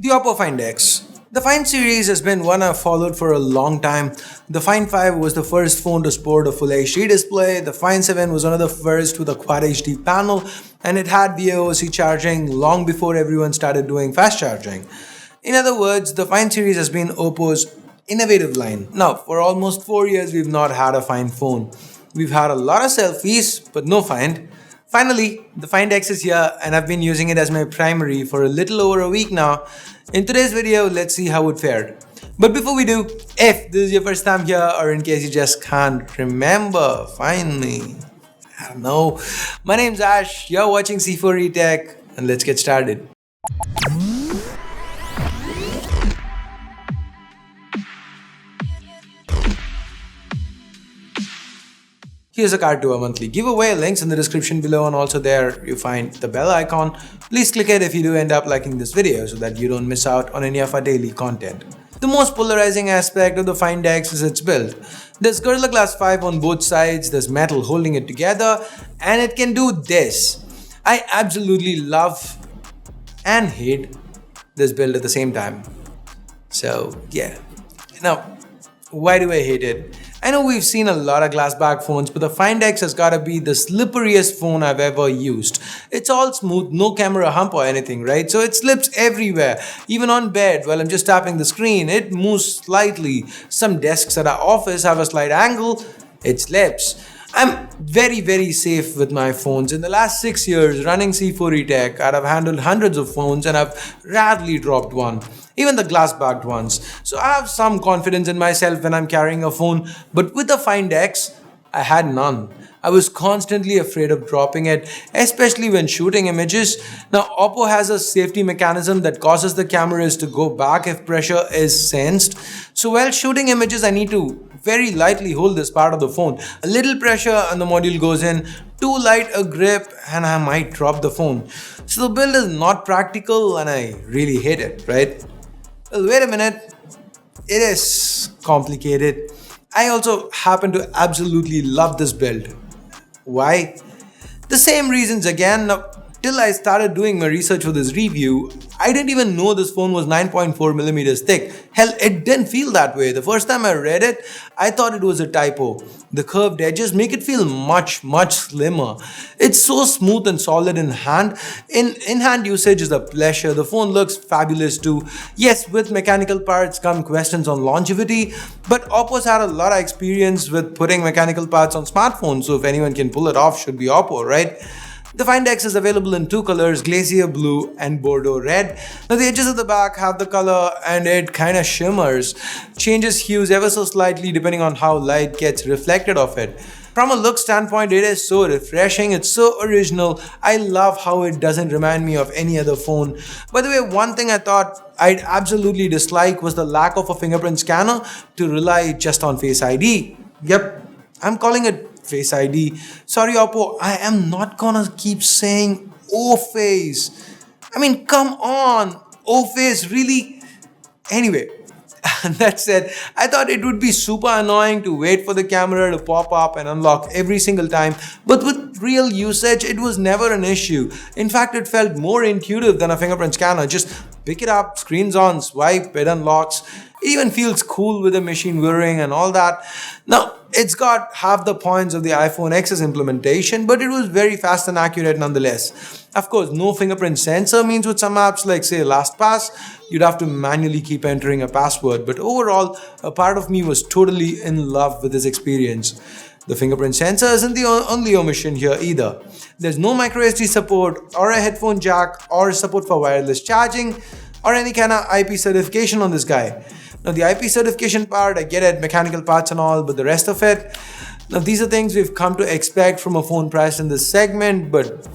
The OPPO Find X. The Find series has been one I've followed for a long time. The Find 5 was the first phone to sport a Full HD display, the Find 7 was one of the first with a Quad HD panel, and it had VOOC charging long before everyone started doing fast charging. In other words, the Find series has been OPPO's innovative line. Now, for almost 4 years we've not had a Find phone. We've had a lot of selfies, but no Find. Finally, the Find X is here and I've been using it as my primary for a little over a week now. In today's video, let's see how it fared. But before we do, if this is your first time here or in case you just can't remember, find me. I don't know. My name's Ash, you're watching C4E Tech, and let's get started. Here's a card to our monthly giveaway, links in the description below, and also there you find the bell icon. Please click it if you do end up liking this video so that you don't miss out on any of our daily content. The most polarizing aspect of the Find X is its build. There's Gorilla Glass 5 on both sides, there's metal holding it together, and it can do this. I absolutely love and hate this build at the same time. So yeah. Now, why do I hate it? I know we've seen a lot of glass back phones, but the Find X has gotta be the slipperiest phone I've ever used. It's all smooth, no camera hump or anything, right? So it slips everywhere. Even on bed, while I'm just tapping the screen, it moves slightly. Some desks at our office have a slight angle, it slips. I'm very safe with my phones. In the last 6 years running C4E Tech, I've handled hundreds of phones and I've rarely dropped one. Even the glass-backed ones. So I have some confidence in myself when I'm carrying a phone, but with the Find X, I had none. I was constantly afraid of dropping it, especially when shooting images. Now, OPPO has a safety mechanism that causes the cameras to go back if pressure is sensed. So while shooting images, I need to very lightly hold this part of the phone. A little pressure and the module goes in, too light a grip and I might drop the phone. So the build is not practical and I really hate it, right? Well, wait a minute, it is complicated. I also happen to absolutely love this build. Why? The same reasons again. Now, till I started doing my research for this review, I didn't even know this phone was 9.4mm thick. Hell, it didn't feel that way. The first time I read it, I thought it was a typo. The curved edges make it feel much slimmer. It's so smooth and solid in hand. In-hand usage is a pleasure. The phone looks fabulous too. Yes, with mechanical parts come questions on longevity, but OPPO's had a lot of experience with putting mechanical parts on smartphones, so if anyone can pull it off, should be OPPO, right? The Find X is available in two colors, Glacier Blue and Bordeaux Red. Now the edges of the back have the color and it kinda shimmers, changes hues ever so slightly depending on how light gets reflected off it. From a look standpoint, it is so refreshing, it's so original. I love how it doesn't remind me of any other phone. By the way, one thing I thought I'd absolutely dislike was the lack of a fingerprint scanner to rely just on Face ID. Yep, I'm calling it Face ID. Sorry OPPO, I am not gonna keep saying O-Face. I mean, come on, O-Face, really? Anyway, that said, I thought it would be super annoying to wait for the camera to pop up and unlock every single time, but with real usage, it was never an issue. In fact, it felt more intuitive than a fingerprint scanner. Just pick it up, screen's on, swipe, it unlocks. It even feels cool with the machine whirring and all that. Now, it's got half the points of the iPhone X's implementation, but it was very fast and accurate nonetheless. Of course, no fingerprint sensor means with some apps like say LastPass, you'd have to manually keep entering a password. But overall, a part of me was totally in love with this experience. The fingerprint sensor isn't the only omission here either. There's no microSD support or a headphone jack or support for wireless charging or any kind of IP certification on this guy. Now the IP certification part, I get it, mechanical parts and all, but the rest of it, now these are things we've come to expect from a phone priced in this segment, but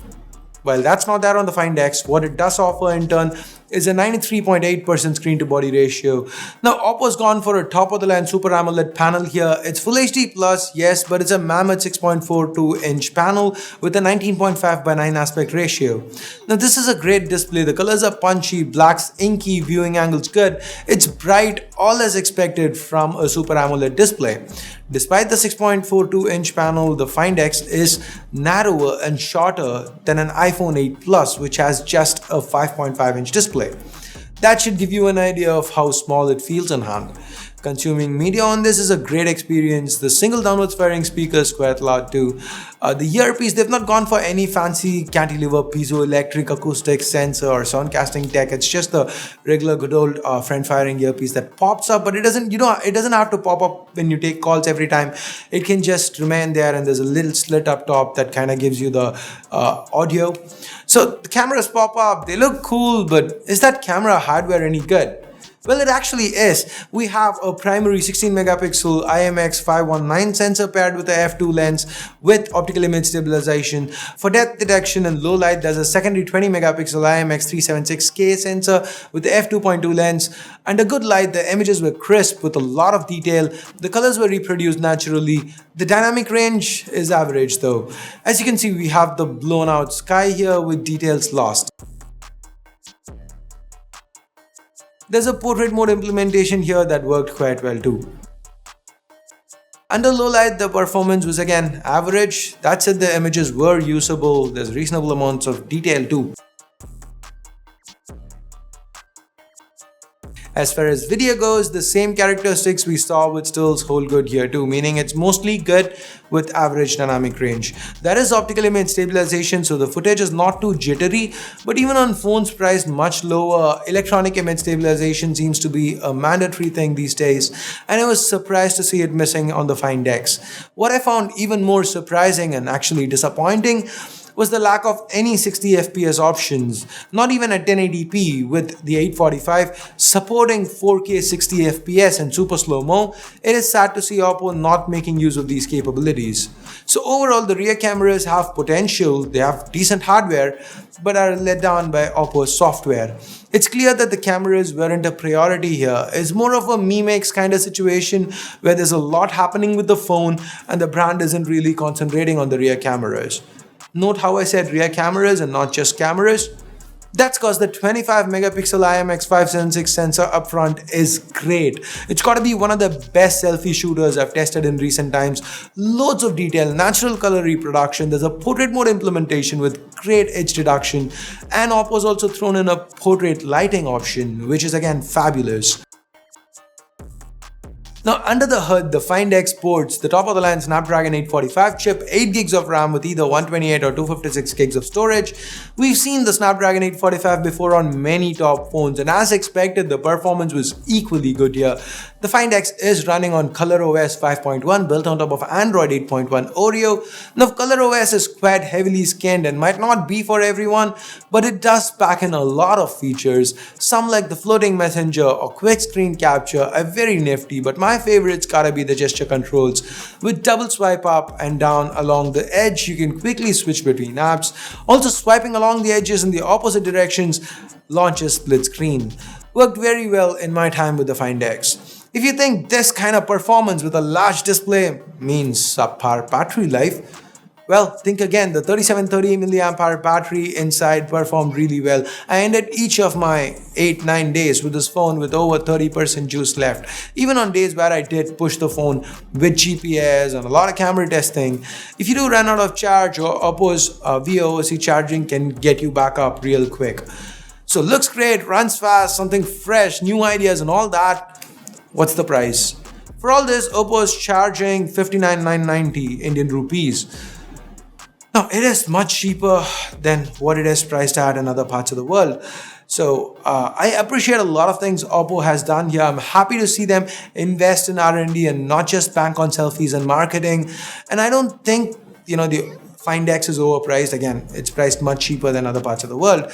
while that's not there on the Find X, what it does offer in turn is a 93.8% screen to body ratio. Now OPPO's gone for a top of the line Super AMOLED panel here. It's Full HD Plus, yes, but it's a mammoth 6.42 inch panel with a 19.5:9 aspect ratio. Now this is a great display. The colors are punchy, blacks inky, viewing angles good. It's bright, all as expected from a Super AMOLED display. Despite the 6.42 inch panel, the Find X is narrower and shorter than an iPhone 8 Plus, which has just a 5.5 inch display. That should give you an idea of how small it feels on hand. Consuming media on this is a great experience. The single downwards firing speaker is quite loud too. The earpiece, they've not gone for any fancy cantilever piezoelectric acoustic sensor or sound casting tech. It's just the regular good old front firing earpiece that pops up, but it doesn't, it doesn't have to pop up when you take calls every time. It can just remain there, and there's a little slit up top that kind of gives you the audio. So the cameras pop up, they look cool, but is that camera hardware any good? Well, it actually is. We have a primary 16 megapixel IMX519 sensor paired with a f2 lens with optical image stabilization. For depth detection and low light, there's a secondary 20 megapixel IMX376K sensor with the f2.2 lens. Under good light, the images were crisp with a lot of detail. The colors were reproduced naturally. The dynamic range is average though. As you can see, we have the blown out sky here with details lost. There's a portrait mode implementation here that worked quite well too. Under low light, the performance was again average. That said, the images were usable. There's reasonable amounts of detail too. As far as video goes, the same characteristics we saw with stills hold good here too, meaning it's mostly good with average dynamic range. There is optical image stabilization, so the footage is not too jittery, but even on phones priced much lower, electronic image stabilization seems to be a mandatory thing these days, and I was surprised to see it missing on the Find X. What I found even more surprising and actually disappointing was the lack of any 60 FPS options, not even at 1080p with the 845 supporting 4K 60 FPS and super slow-mo. It is sad to see OPPO not making use of these capabilities. So overall, the rear cameras have potential, they have decent hardware, but are let down by OPPO's software. It's clear that the cameras weren't a priority here. It's more of a me makes kind of situation where there's a lot happening with the phone and the brand isn't really concentrating on the rear cameras. Note how I said rear cameras and not just cameras? That's cause the 25 megapixel IMX576 sensor up front is great. It's gotta be one of the best selfie shooters I've tested in recent times. Loads of detail, natural color reproduction, there's a portrait mode implementation with great edge reduction, and OPPO's also thrown in a portrait lighting option, which is again fabulous. Now under the hood, the Find X sports the top of the line Snapdragon 845 chip, 8 gigs of RAM with either 128 or 256 gigs of storage. We've seen the Snapdragon 845 before on many top phones, and as expected, the performance was equally good here. The Find X is running on ColorOS 5.1 built on top of Android 8.1 Oreo. Now ColorOS is quite heavily skinned and might not be for everyone, but it does pack in a lot of features. Some like the floating messenger or quick screen capture are very nifty, but my favorites gotta be the gesture controls. With double swipe up and down along the edge, you can quickly switch between apps. Also, swiping along the edges in the opposite directions launches split screen. Worked very well in my time with the Find X. If you think this kind of performance with a large display means subpar battery life, well, think again. The 3730 mAh battery inside performed really well. I ended each of my 8-9 days with this phone with over 30% juice left. Even on days where I did push the phone with GPS and a lot of camera testing, if you do run out of charge, or OPPO's VOOC charging can get you back up real quick. So looks great, runs fast, something fresh, new ideas and all that. What's the price? For all this, OPPO is charging 59,990 Indian rupees. Now, it is much cheaper than what it is priced at in other parts of the world. So I appreciate a lot of things OPPO has done here. I'm happy to see them invest in R&D and not just bank on selfies and marketing. And I don't think, the Find X is overpriced. Again, it's priced much cheaper than other parts of the world.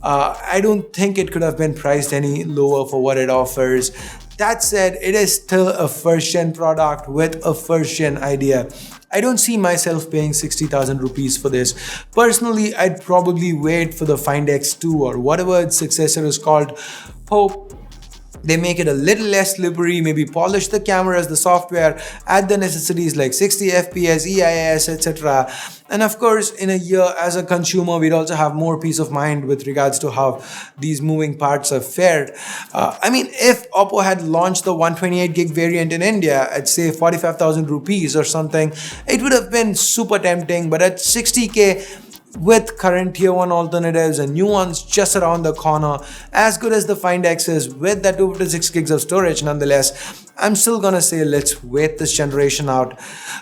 I don't think it could have been priced any lower for what it offers. That said, it is still a first-gen product with a first-gen idea. I don't see myself paying 60,000 rupees for this. Personally, I'd probably wait for the Find X2 or whatever its successor is called. Hope they make it a little less slippery, maybe polish the cameras, the software, add the necessities like 60 FPS, EIS, etc. And of course, in a year as a consumer, we'd also have more peace of mind with regards to how these moving parts have fared. If OPPO had launched the 128 gig variant in India at say 45,000 rupees or something, it would have been super tempting, but at 60k, with current tier 1 alternatives and new ones just around the corner, as good as the Find X is with that 256 gigs of storage, nonetheless, I'm still gonna say let's wait this generation out.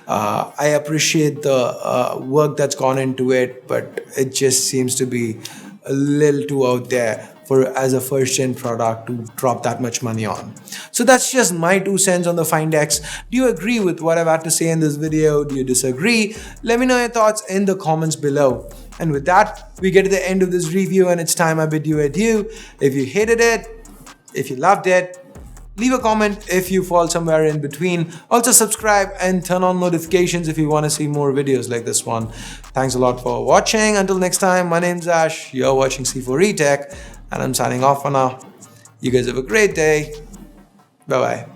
I appreciate the work that's gone into it, but it just seems to be a little too out there for as a first gen product to drop that much money on. So that's just my 2 cents on the Find X. Do you agree with what I've had to say in this video? Do you disagree? Let me know your thoughts in the comments below. And with that, we get to the end of this review and it's time I bid you adieu. If you hated it, if you loved it, leave a comment if you fall somewhere in between. Also subscribe and turn on notifications if you want to see more videos like this one. Thanks a lot for watching. Until next time, my name's Ash. You're watching C4E Tech and I'm signing off for now. You guys have a great day. Bye-bye.